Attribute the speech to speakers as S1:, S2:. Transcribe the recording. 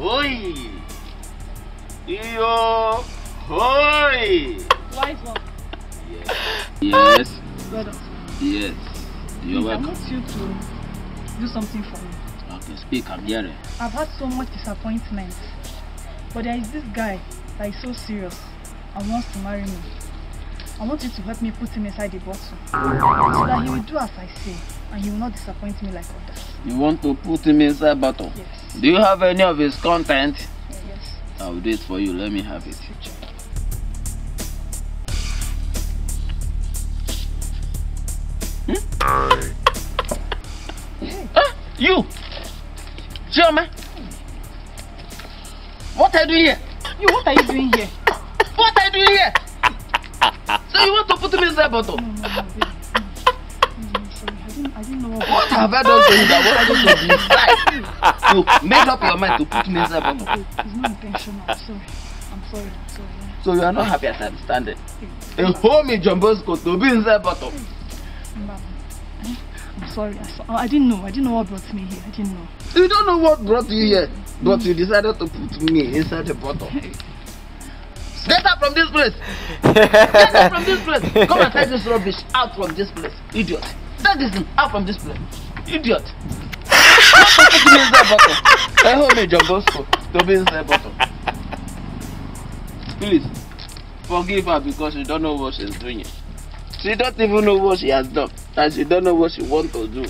S1: Oi! Yo! Oi!
S2: Wise one.
S1: Yes.
S2: Well done.
S1: Yes. You're
S2: I
S1: welcome.
S2: want you to do something for me.
S1: Okay, speak. I'm hearing.
S2: I've had so much disappointment, but there is this guy that is so serious and wants to marry me. I want you to help me put him inside the bottle so that he will do as I say and he will not disappoint me like others.
S1: You want to put him inside bottle?
S2: Yes.
S1: Do you have any of his content?
S2: Yes.
S1: I'll do it for you. Let me have it.
S2: Hey.
S1: You! Chioma! What are you doing here?
S2: You, what are you doing here?
S1: What are you doing here? So you want to put him inside bottle?
S2: No, baby. No, sorry. I didn't know
S1: What have I done to you that was supposed to be inside? You made up your mind to put me inside bottle.
S2: Babe, it's not intentional. I'm sorry. I'm sorry.
S1: So you are not happy as I'm standing. A home in John Bosco to be inside bottle.
S2: I'm sorry. I didn't know. I didn't know what brought me here. I didn't know.
S1: You don't know what brought you here, but you decided to put me inside the bottle. Get out from this place! Get out from this place! Come and take this rubbish out from this place, idiot! Take this thing out from this place, idiot! Not to put me inside bottle. I hold me John Bosco to be inside bottle. Please, forgive her because she don't know what she's doing. She don't even know what she has done, and she don't know what she wants to do.